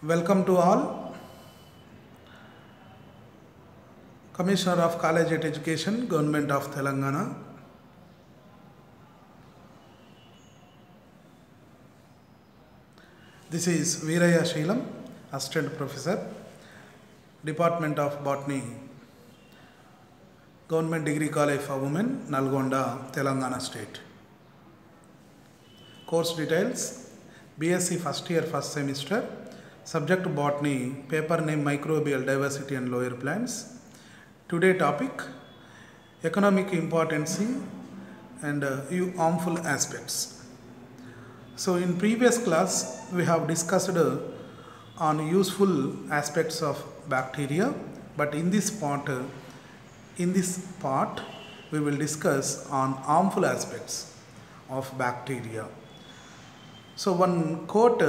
Welcome to all. Commissioner of Collegiate Education, Government of Telangana. This is Veeraya Sheelam, Assistant Professor, Department of Botany, Government Degree College for Women, Nalgonda, Telangana State. Course details: BSc first year, first semester. Subject Botany, paper name Microbial Diversity and Lower Plants. Today topic: economic importance and harmful aspects. So in previous class we have discussed on useful aspects of bacteria, but in this part we will discuss on harmful aspects of bacteria. So one quote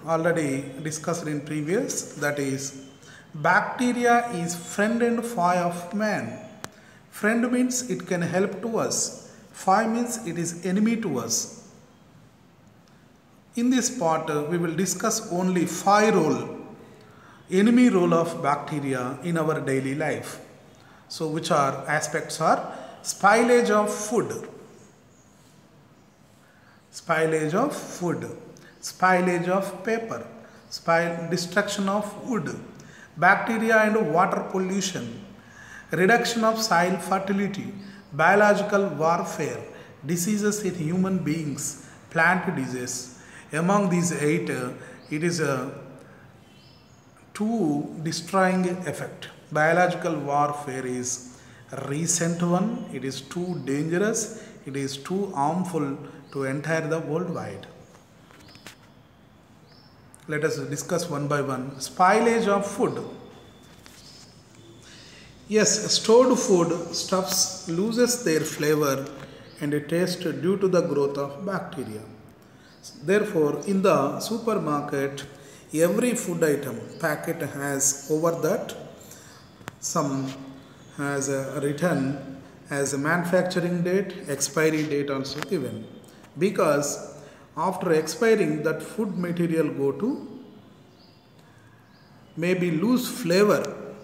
already discussed in previous, that is, bacteria is friend and foe of man. Friend means it can help to us, foe means it is enemy to us. In this part we will discuss only foe role, enemy role of bacteria in our daily life. So which are aspects are: spoilage of food, spoilage of food, spoilage of paper, destruction of wood, bacteria and water pollution, reduction of soil fertility, biological warfare, diseases in human beings, plant disease. Among these 8, it is a too destroying effect. Biological warfare is a recent one. It is too dangerous. It is too harmful to entire the worldwide. Let us discuss one by one. Spoilage of food. Yes, stored food stuffs loses their flavor and taste due to the growth of bacteria. Therefore, in the supermarket, every food item packet has over that some has written as a manufacturing date, expiry date also given, because after expiring that food material go to maybe lose flavor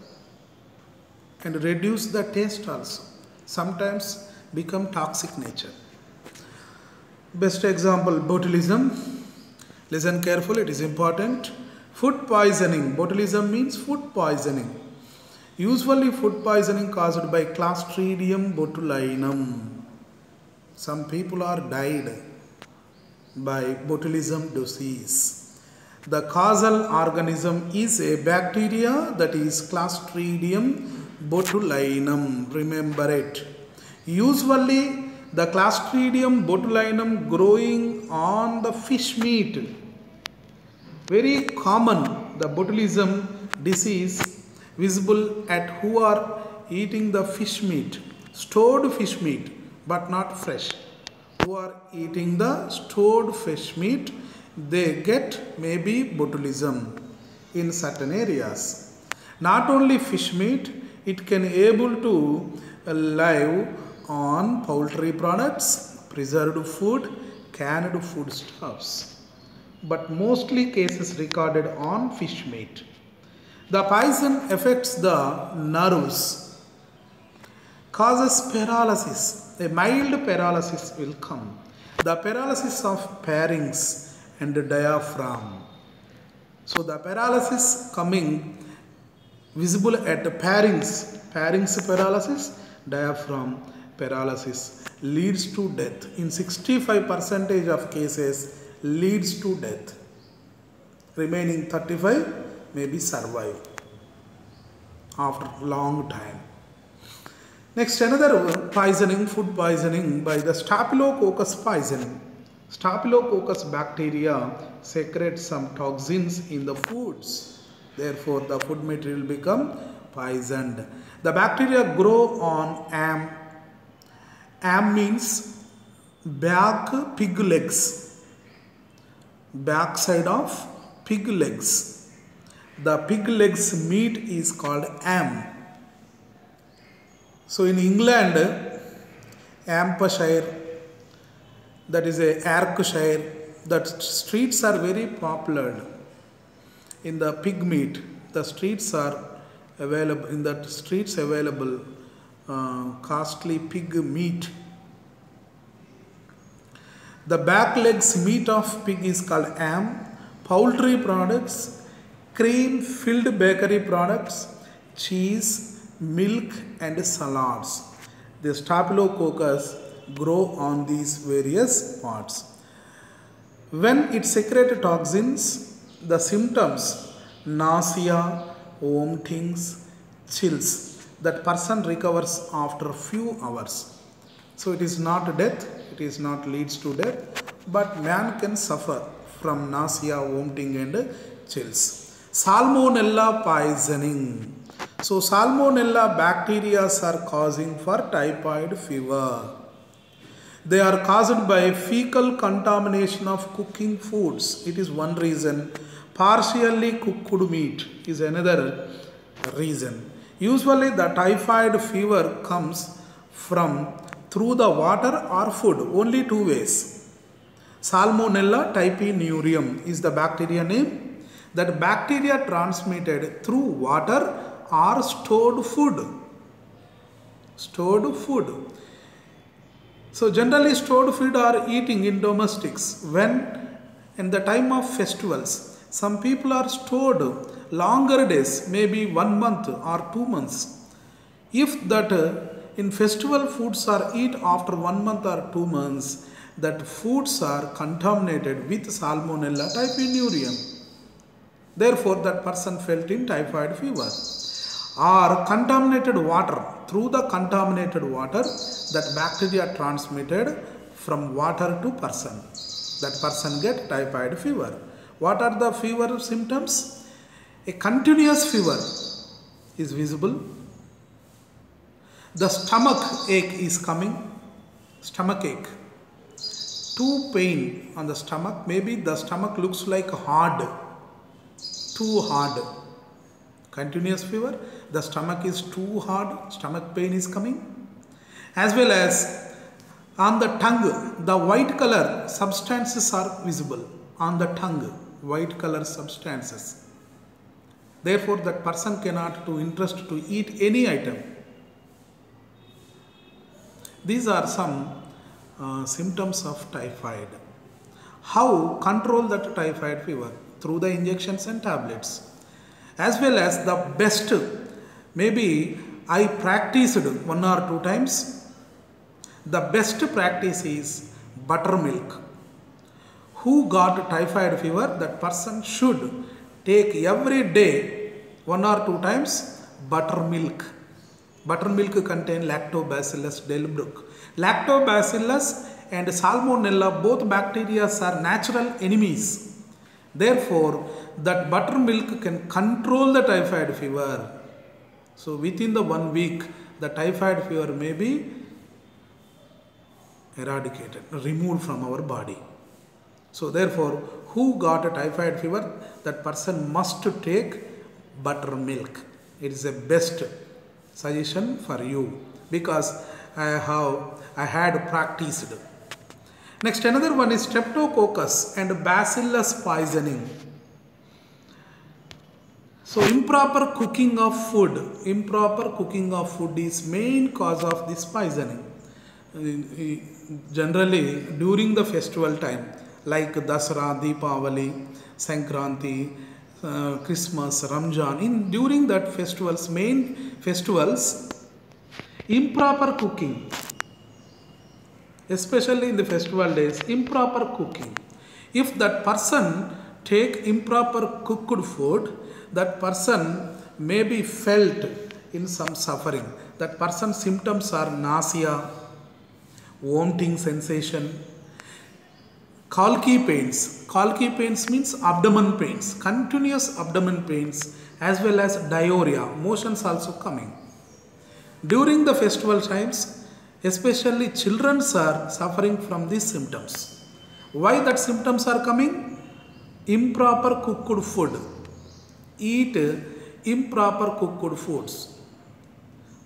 and reduce the taste also, sometimes become toxic nature. Best example, botulism. Listen carefully, it is important. Food poisoning. Botulism means food poisoning. Usually food poisoning caused by Clostridium botulinum. Some people are died by botulism disease. The causal organism is a bacteria, that is Clostridium botulinum. Remember it. Usually the Clostridium botulinum growing on the fish meat. Very common, the botulism disease visible at who are eating the fish meat, stored fish meat, but not fresh. Who are eating the stored fish meat, they get maybe botulism in certain areas. Not only fish meat, it can able to live on poultry products, preserved food, canned foodstuffs, but mostly cases recorded on fish meat. The poison affects the nerves, causes paralysis. A mild paralysis will come. The paralysis of pharynx and diaphragm. So the paralysis coming visible at the pharynx paralysis, diaphragm paralysis leads to death. In 65% of cases leads to death. Remaining 35 maybe survive after long time. Next, another poisoning, food poisoning by the Staphylococcus poisoning. Staphylococcus bacteria secretes some toxins in the foods. Therefore, the food material become poisoned. The bacteria grow on am. Am means back pig legs. Back side of pig legs. The pig legs meat is called am. So in England, Hampshire, that is a Yorkshire, that streets are very popular. in the pig meat. The streets are available, in the streets available costly pig meat. The back legs meat of pig is called ham. Poultry products, cream filled bakery products, cheese, milk and salads. The staphylococcus grow on these various parts. When it secretes toxins, the symptoms nausea, vomitings, chills, that person recovers after few hours. So it is not death, it is not leads to death, but man can suffer from nausea, vomiting and chills. Salmonella poisoning. So Salmonella bacteria are causing for typhoid fever. They are caused by fecal contamination of cooking foods. It is one reason. Partially cooked meat is another reason. Usually the typhoid fever comes from through the water or food. Only two ways. Salmonella typhimurium is the bacteria name. That bacteria transmitted through water or stored food. Stored food. So generally stored food are eating in domestics. When in the time of festivals, some people are stored longer days, maybe 1 month or 2 months. If that in festival foods are eat after 1 month or 2 months, that foods are contaminated with Salmonella typhimurium. Therefore, that person felt in typhoid fever. Or contaminated water. Through the contaminated water, that bacteria transmitted from water to person. That person get typhoid fever. What are the fever symptoms? A continuous fever is visible. The stomach ache is coming. Stomach ache. Too pain on the stomach. Maybe the stomach looks like hard. Too hard. Continuous fever. The stomach is too hard. Stomach pain is coming. As well as on the tongue, the white color substances are visible. On the tongue, white color substances. Therefore, that person cannot to interest to eat any item. These are some symptoms of typhoid. How control that typhoid fever? Through the injections and tablets. As well as the best, maybe I practiced 1 or 2 times. The best practice is buttermilk. Who got typhoid fever? That person should take every day 1 or 2 times buttermilk. Buttermilk contain Lactobacillus delbrueckii. Lactobacillus and Salmonella, both bacteria are natural enemies. Therefore, that buttermilk can control the typhoid fever. So, within the 1 week, the typhoid fever may be eradicated, removed from our body. So, therefore, who got a typhoid fever? That person must take buttermilk. It is the best suggestion for you because I had practiced. Next, another one is Streptococcus and Bacillus poisoning. So, improper cooking of food. Improper cooking of food is main cause of this poisoning. Generally, during the festival time, like Dasara, Deepavali, Sankranti, Christmas, Ramjan, during that festivals, main festivals, improper cooking. Especially in the festival days, improper cooking. If that person take improper cooked food, that person may be felt in some suffering. That person's symptoms are nausea, vomiting sensation, Kalki pains. Kalki pains means abdomen pains, continuous abdomen pains as well as diarrhea, motions also coming. During the festival times, especially children are suffering from these symptoms. Why that symptoms are coming? Improper cooked food. Eat improper cooked foods.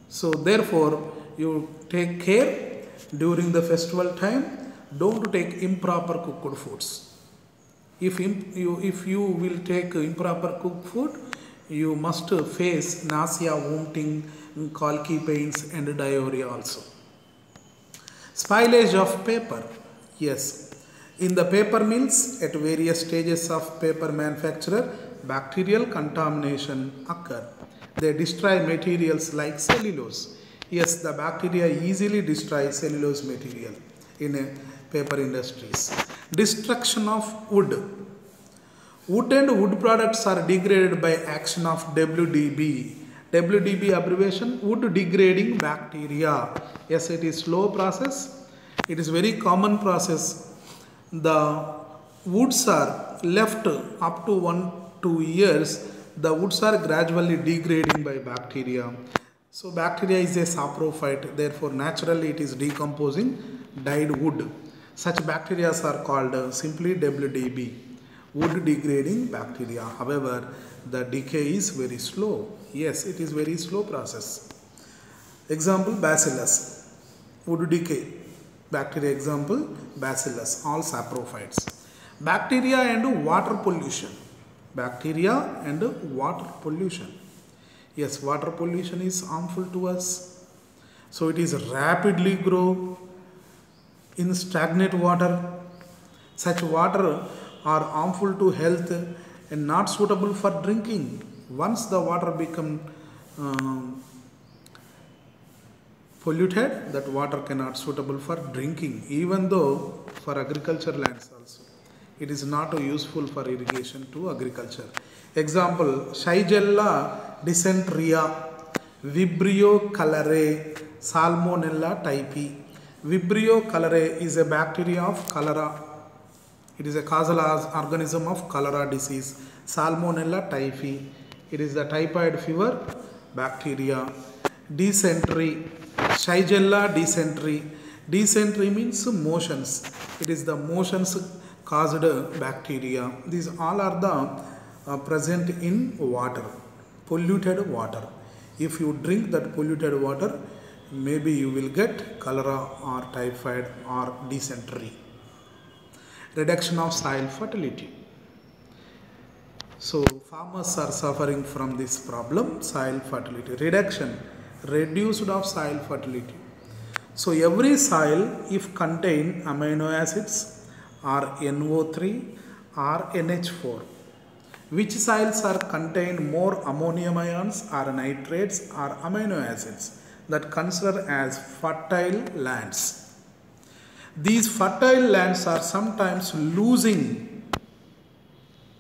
So therefore, you take care during the festival time. Don't take improper cooked foods. If you will take improper cooked food, you must face nausea, vomiting, colicky pains and diarrhea also. Spoilage of paper. Yes, in the paper mills at various stages of paper manufacture, bacterial contamination occur. They destroy materials like cellulose. Yes, the bacteria easily destroy cellulose material in paper industries. Destruction of wood. Wood and wood products are degraded by action of WDB. WDB abbreviation, wood degrading bacteria. Yes, it is slow process. It is very common process. The woods are left up to 1-2 years. The woods are gradually degrading by bacteria. So bacteria is a saprophyte. Therefore, naturally it is decomposing dyed wood. Such bacteria are called simply WDB, wood degrading bacteria. However, the decay is very slow. Yes, it is very slow process. Example, bacillus, wood decay. Bacteria example, bacillus, all saprophytes. Bacteria and water pollution. Bacteria and water pollution. Yes, water pollution is harmful to us. So it is rapidly grow in stagnant water. Such water are harmful to health and not suitable for drinking. Once the water become polluted, that water cannot suitable for drinking, even though for agriculture lands also. It is not useful for irrigation to agriculture. Example, Shigella dysenteria, Vibrio cholerae, Salmonella typhi. Vibrio cholerae is a bacteria of cholera. It is a causal organism of cholera disease. Salmonella typhi. It is the typhoid fever bacteria. Dysentery, Shigella dysentery. Dysentery means motions. It is the motions caused bacteria. These all are the present in water, polluted water. If you drink that polluted water, maybe you will get cholera or typhoid or dysentery. Reduction of soil fertility. So farmers are suffering from this problem, soil fertility. Reduced of soil fertility. So every soil, if contain amino acids or NO3 or NH4, which soils are contain more ammonium ions or nitrates or amino acids, that considered as fertile lands. These fertile lands are sometimes losing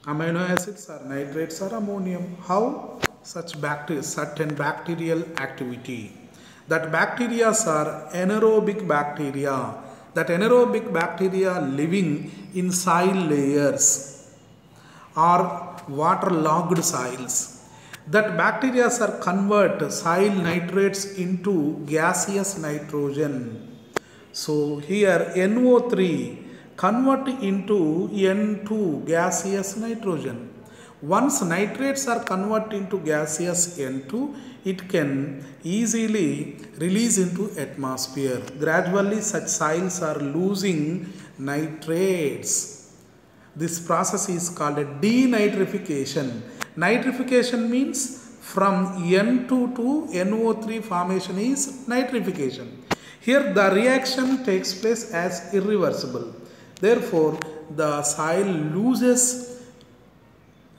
amino acids or nitrates or ammonium. How? Certain bacterial activity. That bacteria are anaerobic bacteria. That anaerobic bacteria living in soil layers or waterlogged soils. That bacteria are convert soil nitrates into gaseous nitrogen. So here NO3 convert into N2 gaseous nitrogen. Once nitrates are converted into gaseous N2, it can easily release into atmosphere. Gradually such soils are losing nitrates. This process is called a denitrification. Nitrification means from N2 to NO3 formation is nitrification. Here the reaction takes place as irreversible. Therefore, the soil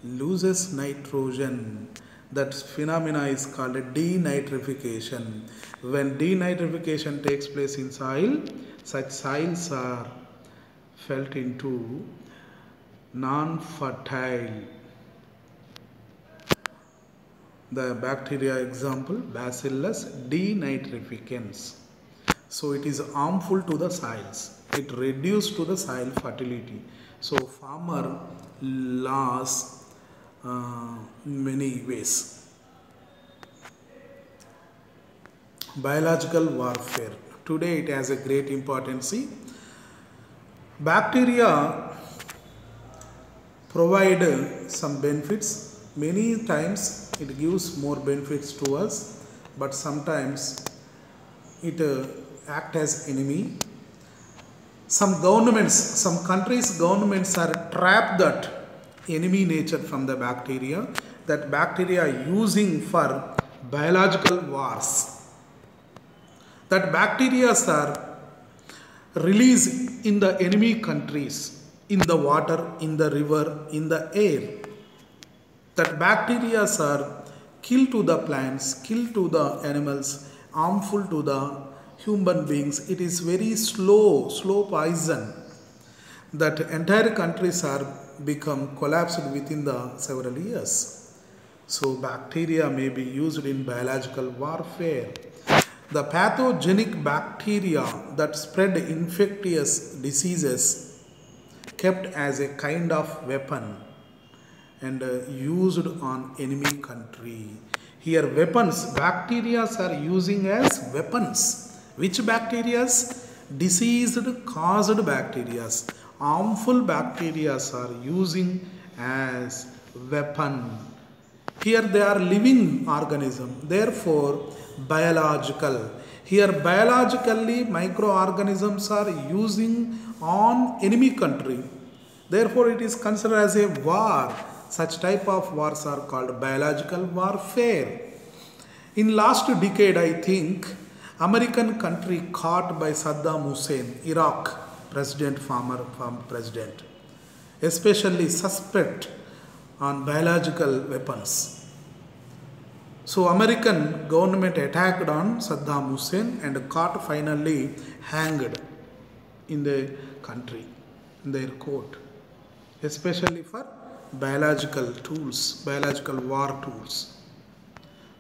loses nitrogen. That phenomena is called denitrification. When denitrification takes place in soil, such soils are felt into non-fertile. The bacteria example, Bacillus denitrificans. So it is harmful to the soils. It reduces to the soil fertility. So farmer loss many ways. Biological warfare. Today it has a great importance. Bacteria provide some benefits. Many times it gives more benefits to us, but sometimes it acts as enemy. Some governments, some countries' governments are trapped that enemy nature from the bacteria, that bacteria are using for biological wars. That bacteria are released in the enemy countries, in the water, in the river, in the air. That bacteria are kill to the plants, kill to the animals, harmful to the human beings. It is very slow poison. That entire countries are become collapsed within the several years. So bacteria may be used in biological warfare. The pathogenic bacteria that spread infectious diseases kept as a kind of weapon and used on enemy country. Here weapons, bacteria are using as weapons. Which bacteria? Diseased caused bacteria. Harmful bacteria are using as weapon. Here they are living organism, therefore biological. Here biologically microorganisms are using on enemy country. Therefore it is considered as a war. Such type of wars are called biological warfare. In last decade, I think, American country caught by Saddam Hussein, Iraq president, former president, especially suspect on biological weapons. So American government attacked on Saddam Hussein and caught finally hanged in the country, in their court, especially for biological tools, biological war tools.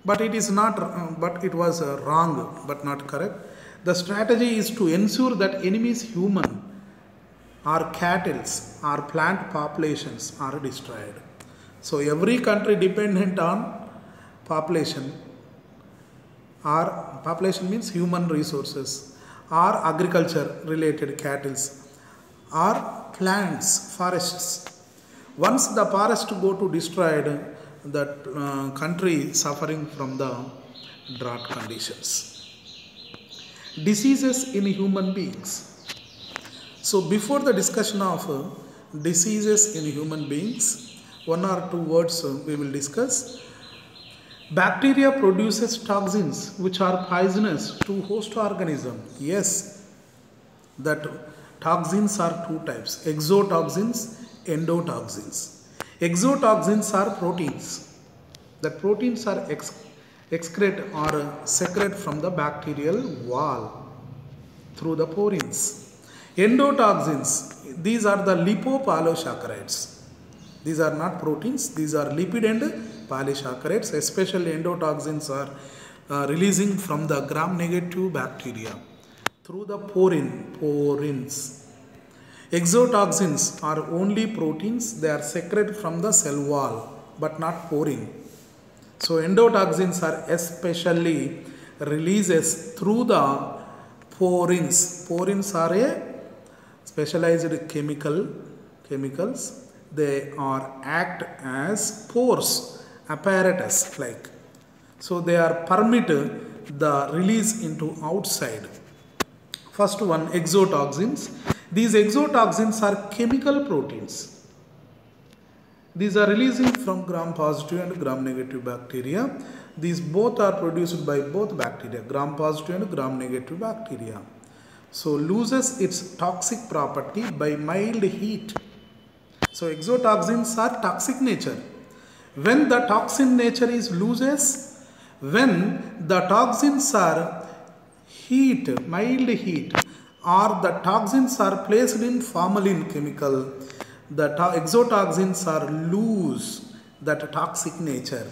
But it is not, but it was wrong, but not correct. The strategy is to ensure that enemies human or cattle or plant populations are destroyed. So every country dependent on population, or population means human resources, or agriculture related cattle, or plants, forests. Once the forest go to destroyed, that country suffering from the drought conditions. Diseases in human beings. So before the discussion of diseases in human beings, one or two words we will discuss. Bacteria produces toxins which are poisonous to host organism. Yes, that toxins are two types, exotoxins, endotoxins. Exotoxins are proteins. The proteins are excrete or secrete from the bacterial wall through the porins. Endotoxins, these are the lipopolysaccharides. These are not proteins, these are lipid and polysaccharides. Especially endotoxins are releasing from the gram-negative bacteria through the porins. Exotoxins are only proteins, they are secreted from the cell wall but not porine. So endotoxins are especially releases through the porins. Porins are a specialized chemicals. They are act as pores, apparatus like. So they are permit the release into outside. First one, exotoxins. These exotoxins are chemical proteins. These are releasing from gram-positive and gram-negative bacteria. These both are produced by both bacteria, gram-positive and gram-negative bacteria. So loses its toxic property by mild heat. So exotoxins are toxic nature. When the toxin nature is loses, when the toxins are heat, mild heat, or the toxins are placed in formalin chemical, the exotoxins are lose that toxic nature.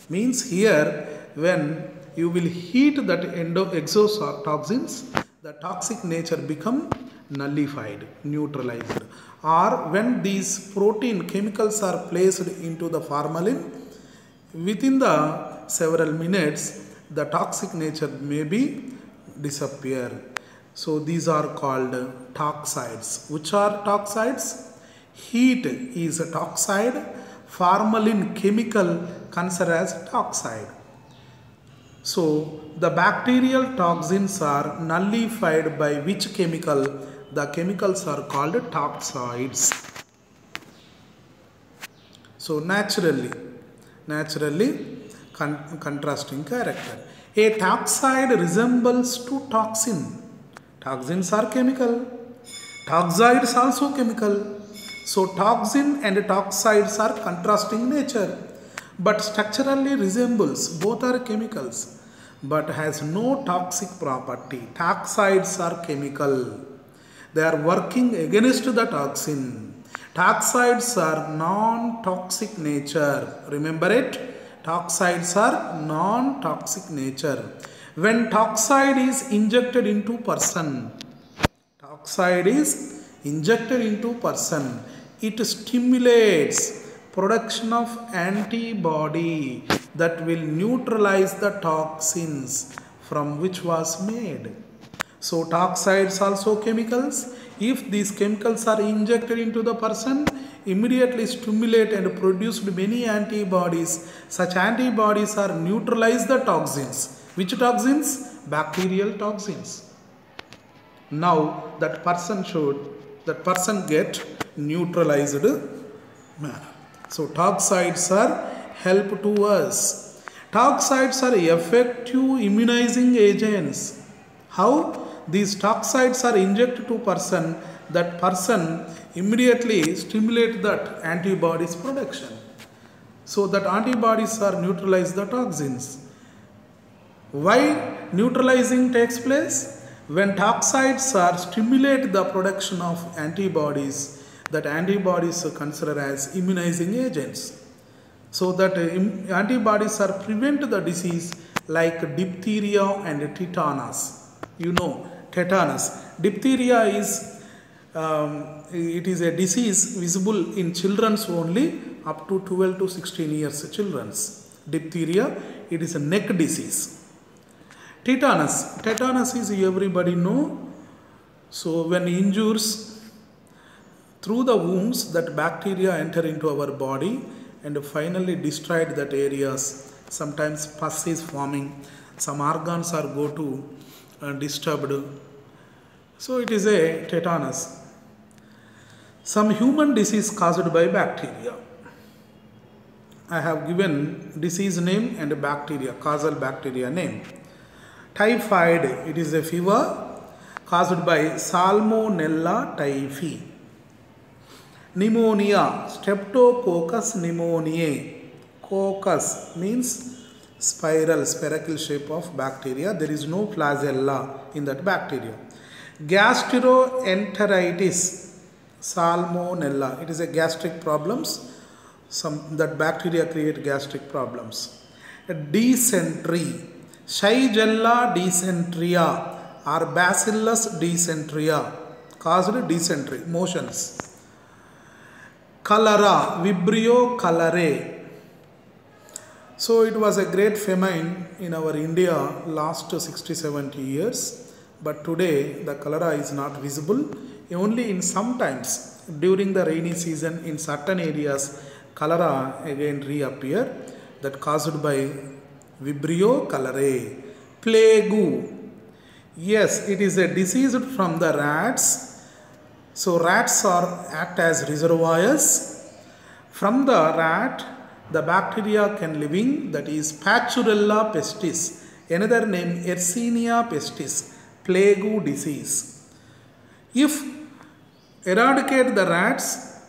Means here when you will heat that exotoxins, the toxic nature become nullified, neutralized. Or when these protein chemicals are placed into the formalin, within the several minutes the toxic nature may be disappear. So these are called toxides. Which are toxides? Heat is a toxide, formalin chemical considered as toxide. So the bacterial toxins are nullified by which chemical? the chemicals are called toxoids. So naturally contrasting character. A toxoid resembles to toxin. Toxins are chemical. Toxoids also chemical. So toxin and toxoids are contrasting nature, but structurally resembles. Both are chemicals, but has no toxic property. Toxoids are chemical. They are working against the toxin. Toxoids are non-toxic nature. Remember it? Toxoids are non-toxic nature. When toxoid is injected into person, it stimulates production of antibody that will neutralize the toxins from which was made. So toxoids also chemicals. If these chemicals are injected into the person, immediately stimulate and produce many antibodies. Such antibodies are neutralize the toxins. Which toxins? Bacterial toxins. Now that person get neutralized manner. So toxoids are help to us. Toxoids are effective immunizing agents. How? These toxoids are injected to person, that person immediately stimulate that antibodies production. So that antibodies are neutralize the toxins. Why neutralizing takes place? When toxoids are stimulate the production of antibodies, that antibodies are considered as immunizing agents. So that antibodies are prevent the disease like diphtheria and tetanus. You know, tetanus. Diphtheria is it is a disease visible in children only up to 12 to 16 years children's. Diphtheria, it is a neck disease. Tetanus is everybody know. So when injures through the wounds, that bacteria enter into our body and finally destroyed that areas. Sometimes pus is forming, some organs are go to disturbed. So it is a tetanus. Some human disease caused by bacteria. I have given disease name and bacteria, causal bacteria name. Typhoid, it is a fever caused by Salmonella typhi. Pneumonia, Streptococcus pneumoniae. Coccus means spherical shape of bacteria. There is no flagella in that bacteria. Gastroenteritis, Salmonella. It is a gastric problems. That bacteria create gastric problems. Dysentery, Shigella dysenteria or Bacillus dysenteria caused dysentery, motions. Cholera, Vibrio cholerae. So it was a great famine in our India last 60-70 years, but today the cholera is not visible. Only in sometimes during the rainy season in certain areas cholera again reappear, that caused by Vibrio cholerae. Plague, yes, it is a disease from the rats. So rats act as reservoirs. From the rat, the bacteria can living, that is Pasteurella pestis, another name Yersinia pestis, plague disease. If eradicate the rats,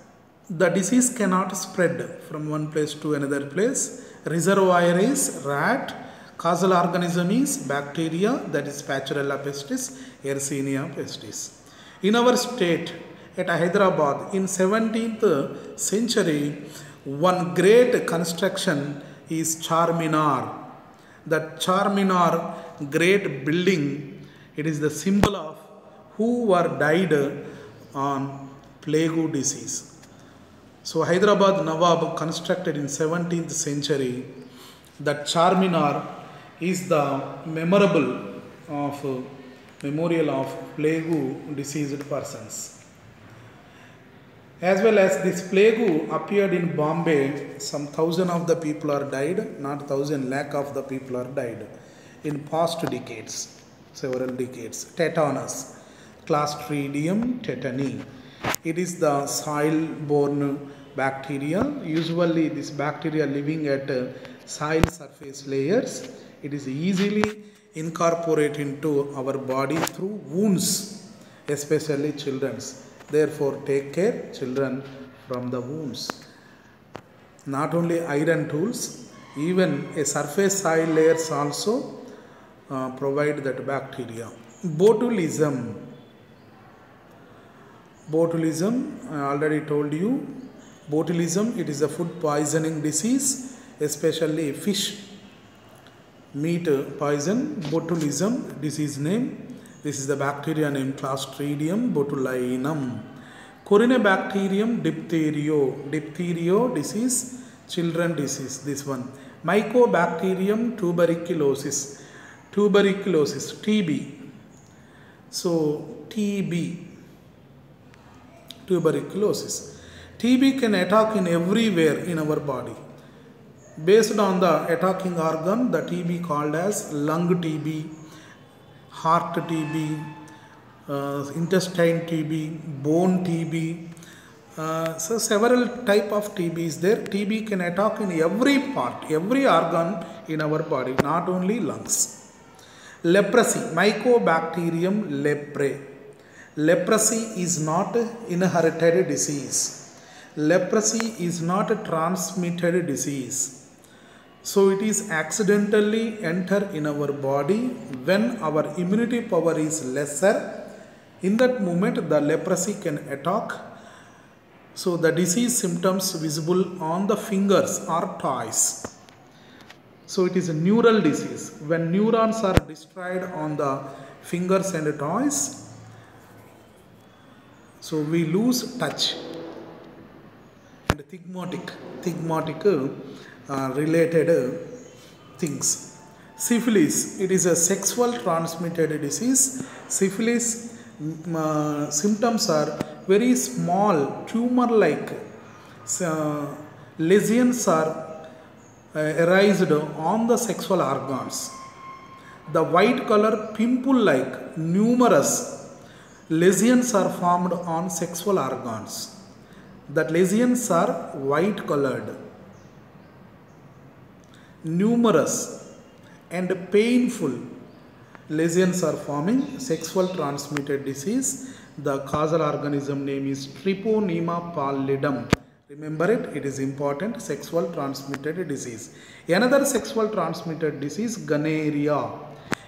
the disease cannot spread from one place to another place. Reservoir is rat, causal organism is bacteria, that is Pasteurella pestis, Yersinia pestis. In our state, at Hyderabad, in 17th century, one great construction is Charminar. That Charminar great building, it is the symbol of who were died on plague disease. So Hyderabad Nawab constructed in 17th century, that Charminar is the memorial of plague diseased persons. As well as this plague appeared in Bombay, some 1,000 of the people are died, not 1,000 lakh of the people are died in past decades, several decades. Tetanus. Clostridium tetani. It is the soil-borne bacteria. Usually this bacteria living at soil surface layers. It is easily incorporated into our body through wounds, especially children's. Therefore, take care, children, from the wounds. Not only iron tools, even a surface soil layers also provide that bacteria. Botulism. Botulism, I already told you. Botulism, it is a food poisoning disease, especially fish meat poison. Botulism, disease name. This is the bacteria name Clostridium botulinum. Corynebacterium diphtherio disease, children disease, this one. Mycobacterium tuberculosis, TB. So TB, tuberculosis. TB can attack in everywhere in our body. Based on the attacking organ, the TB called as lung TB, heart TB, intestine TB, bone TB. So several type of TB is there. TB can attack in every part, every organ in our body, not only lungs. Leprosy, Mycobacterium leprae. Leprosy is not inherited disease. Leprosy is not a transmitted disease. So it is accidentally enter in our body when our immunity power is lesser. In that moment, the leprosy can attack. So the disease symptoms visible on the fingers or toes. So it is a neural disease. When neurons are destroyed on the fingers and toes, so we lose touch. And thigmotic related things. Syphilis, it is a sexual transmitted disease. Syphilis symptoms are very small, tumor-like. Lesions are arised on the sexual organs. The white color pimple-like, numerous lesions are formed on sexual organs. The lesions are white colored, numerous and painful lesions are forming. Sexual transmitted disease. The causal organism name is Treponema pallidum. Remember it, it is important. Sexual transmitted disease. Another sexual transmitted disease, gonorrhea.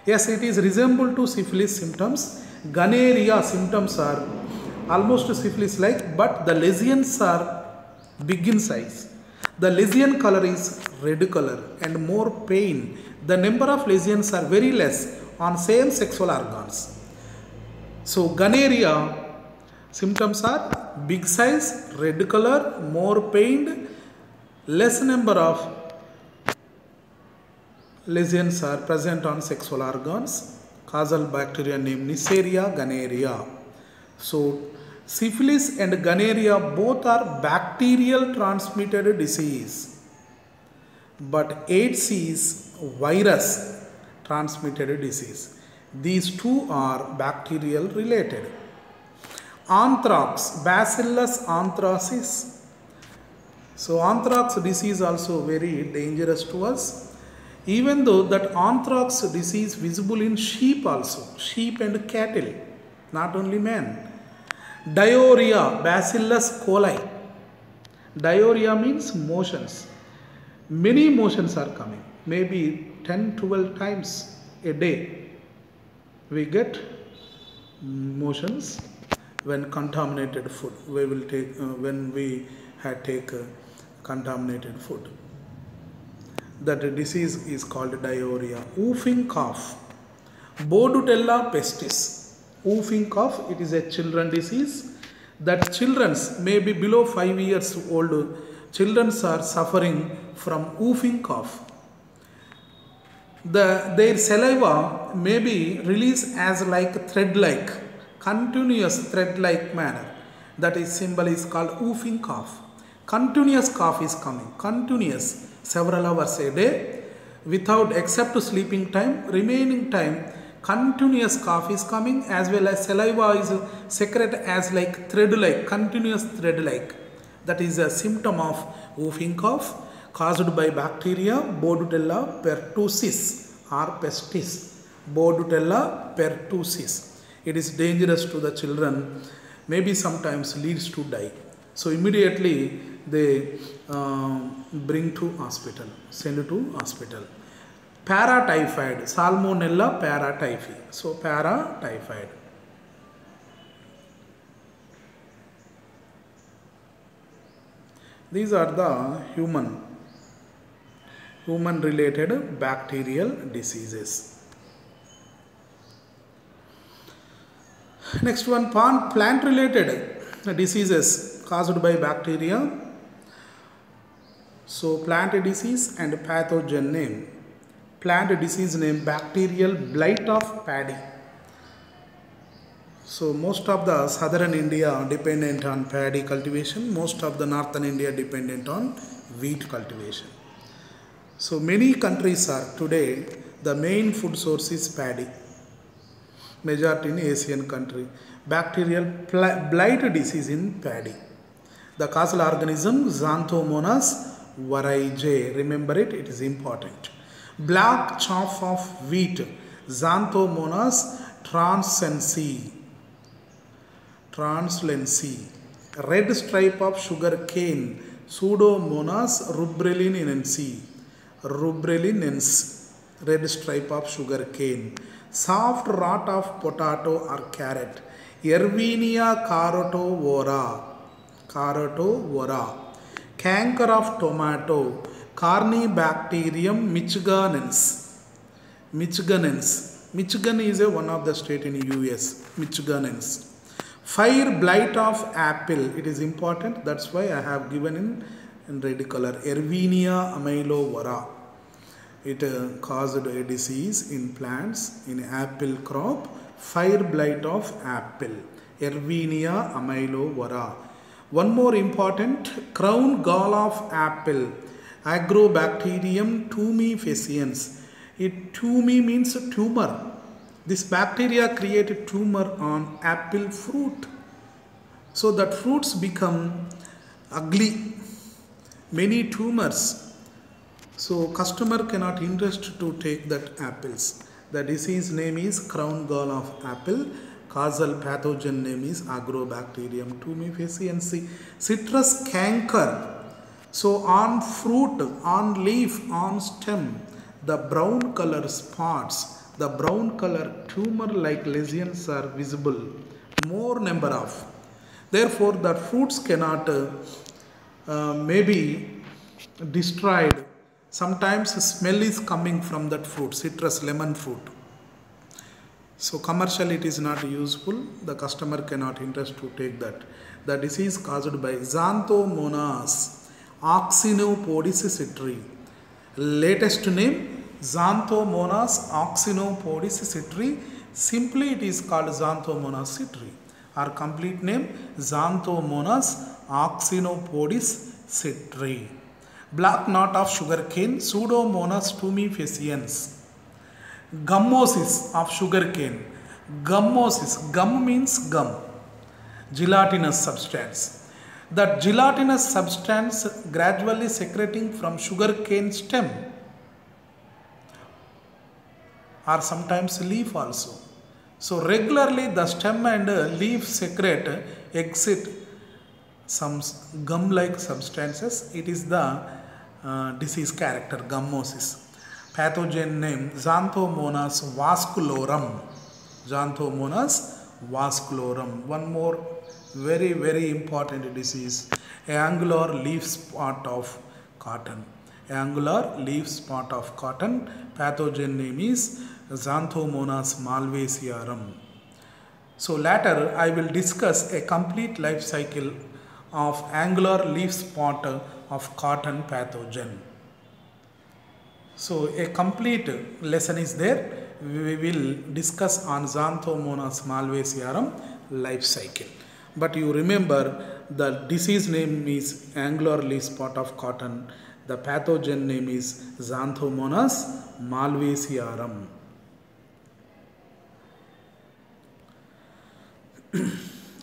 Yes, it is resembled to syphilis symptoms. Gonorrhea symptoms are almost syphilis like, but the lesions are big in size. The lesion color is red color and more pain. The number of lesions are very less on same sexual organs. So gonorrhea symptoms are big size, red color, more pain, less number of lesions are present on sexual organs. Causal bacteria name Neisseria gonorrhea. So syphilis and gonorrhea both are bacterial transmitted disease, but AIDS is virus transmitted disease. These two are bacterial related. Anthrax, Bacillus anthracis. So anthrax disease also very dangerous to us, even though that anthrax disease visible in sheep also, sheep and cattle, not only men. Diarrhea, Bacillus coli. Diarrhea means motions. Many motions are coming, maybe 10-12 times a day. We get motions when contaminated food. We will take when we take contaminated food. That disease is called diarrhea. Whooping cough, Bordetella pestis. Whooping cough, it is a children disease. That children may be below 5 years old. Children are suffering from whooping cough. Their saliva may be released as like thread-like, continuous thread-like manner. That is symbol is called whooping cough. Continuous cough is coming, continuous, several hours a day, without except sleeping time, remaining time continuous cough is coming, as well as saliva is secret as like thread-like, continuous thread-like. That is a symptom of whooping cough caused by bacteria Bordetella pertussis or pestis. Bordetella pertussis. It is dangerous to the children, maybe sometimes leads to die. So immediately they bring to hospital, send to hospital. Paratyphoid, Salmonella paratyphi. So paratyphoid. These are the human related bacterial diseases. Next one, plant related diseases caused by bacteria. So plant disease and pathogen name. Plant disease name, bacterial blight of paddy. So most of the southern India dependent on paddy cultivation, most of the northern India dependent on wheat cultivation. So many countries are today, the main food source is paddy. Majority in Asian country. Bacterial blight disease in paddy. The causal organism Xanthomonas varaegae. Remember it, it is important. Black chaff of wheat, Xanthomonas translensi. Red stripe of sugar cane, Pseudomonas rubrelinense. Red stripe of sugar cane. Soft rot of potato or carrot, Yervinia carotovora. Canker of tomato, Carnibacterium michiganense. Michigan is one of the state in US. Michiganense. Fire blight of apple. It is important. That's why I have given in red color. Erwinia amylovora. It caused a disease in plants in apple crop. Fire blight of apple. Erwinia amylovora. One more important, crown gall of apple. Agrobacterium tumefaciens. Tume means tumor. This bacteria create a tumor on apple fruit. So that fruits become ugly. Many tumors. So customer cannot interest to take that apples. The disease name is crown gall of apple. Causal pathogen name is Agrobacterium tumefaciens. Citrus canker. So on fruit, on leaf, on stem, the brown color spots, the brown color tumor like lesions are visible, more number of. Therefore, the fruits cannot maybe destroyed. Sometimes smell is coming from that fruit, citrus, lemon fruit. So commercially it is not useful. The customer cannot interest to take that. The disease caused by Xanthomonas oxynopodis citri. Latest name Xanthomonas oxynopodis citri. Simply it is called Xanthomonas citri. Our complete name Xanthomonas oxynopodis citri. Black knot of sugarcane Pseudomonas tumefaciens. Gummosis of sugarcane. Gummosis. Gum means gum. Gelatinous substance. That gelatinous substance gradually secreting from sugarcane stem or sometimes leaf also. So regularly the stem and leaf secrete exit some gum-like substances. It is the disease character, gummosis. Pathogen name Xanthomonas vasculorum. Xanthomonas vasculorum. One more very important disease, angular leaf spot of cotton. Angular leaf spot of cotton. Pathogen name is Xanthomonas malvacearum. So later I will discuss a complete life cycle of angular leaf spot of cotton pathogen. So a complete lesson is there. We will discuss on Xanthomonas malvacearum life cycle. But you remember the disease name is angular leaf spot of cotton. The pathogen name is Xanthomonas malvacearum.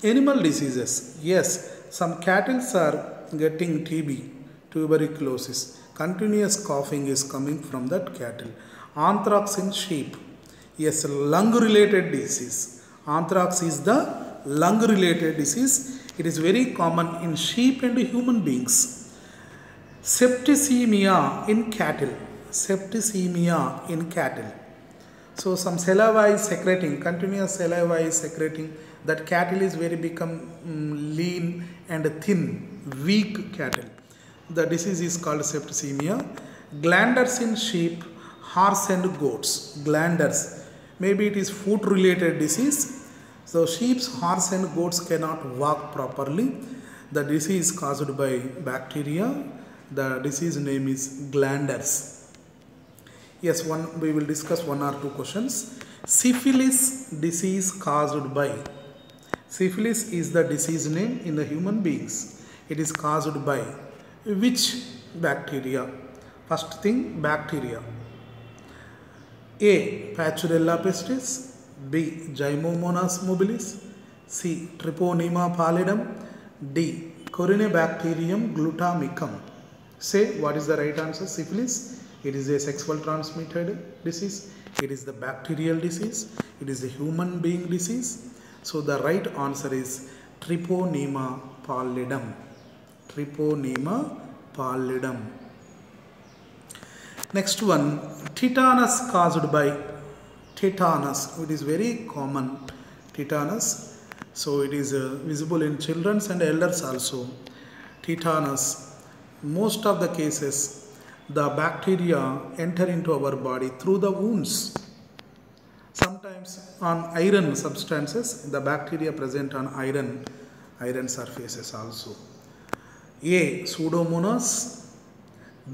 Animal diseases. Yes, some cattle are getting TB, tuberculosis. Continuous coughing is coming from that cattle. Anthrax in sheep. Yes, lung related disease. Anthrax is the lung related disease. It is very common in sheep and human beings. Septicemia in cattle. Septicemia in cattle. So some saliva is secreting, continuous saliva is secreting. That cattle is very become lean and thin, weak cattle. The disease is called septicemia. Glanders in sheep, horse and goats. Glanders. Maybe it is foot related disease. So sheep, horse and goats cannot walk properly. The disease is caused by bacteria. The disease name is glanders. Yes, we will discuss one or two questions. Syphilis disease caused by. Syphilis is the disease name in the human beings. It is caused by which bacteria? First thing, bacteria. A. Pachyrella pestis. B. Gymomonas mobilis. C. Treponema pallidum. D. Corynebacterium glutamicum. Say what is the right answer? Syphilis. It is a sexual transmitted disease. It is the bacterial disease. It is a human being disease. So the right answer is Treponema pallidum. Treponema pallidum. Next one, tetanus caused by. Tetanus. It is very common. Tetanus. So it is visible in children and elders also. Tetanus. Most of the cases, the bacteria enter into our body through the wounds. Sometimes on iron substances, the bacteria present on iron surfaces also. A. Pseudomonas.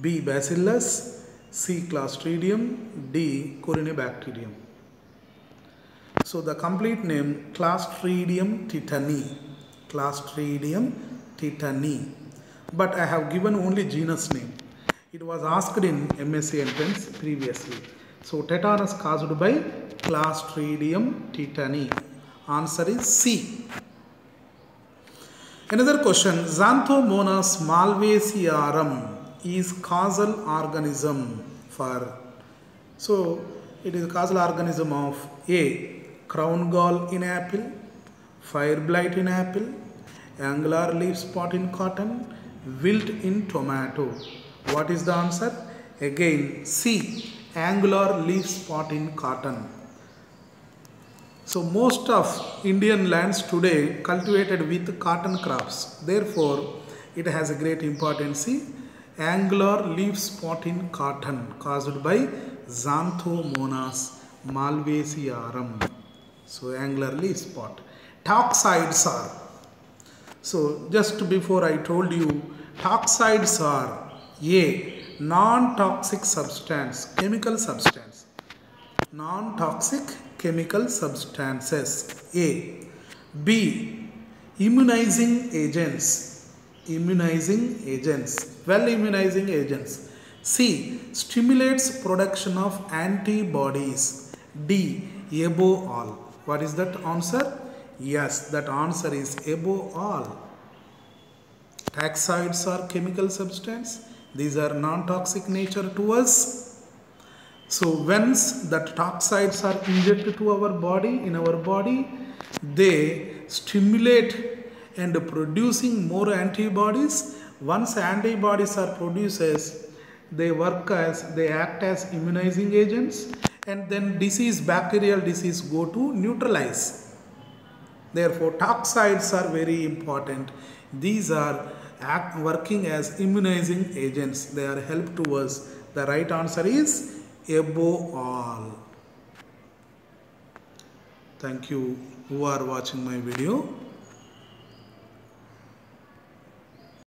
B. Bacillus. C. Clostridium. D. Corynebacterium. So the complete name, Clostridium tetani. Clostridium tetani. But I have given only genus name. It was asked in MSc entrance previously. So tetanus caused by Clostridium tetani. Answer is C. Another question, Xanthomonas malvacearum is causal organism for. So it is causal organism of A. Crown gall in apple, fire blight in apple, angular leaf spot in cotton, wilt in tomato. What is the answer? Again, C. Angular leaf spot in cotton. So most of Indian lands today cultivated with cotton crops. Therefore, it has a great importance. Angular leaf spot in cotton caused by Xanthomonas malvacearum. So angular leaf spot. Toxides are. So just before I told you, toxides are A. Non-toxic substance, chemical substance. Non-toxic chemical substances. A. B. Immunizing agents. Immunizing agents. Well immunizing agents. C. Stimulates production of antibodies. D. Above all. What is that answer? Yes, that answer is above all. Toxides are chemical substance. These are non-toxic nature to us. So once that toxides are injected to our body, in our body, they stimulate and producing more antibodies. Once antibodies are produced, they act as immunizing agents, and then bacterial disease go to neutralize. Therefore, toxides are very important. These are working as immunizing agents. They are help to us. The right answer is above all. Thank you who are watching my video.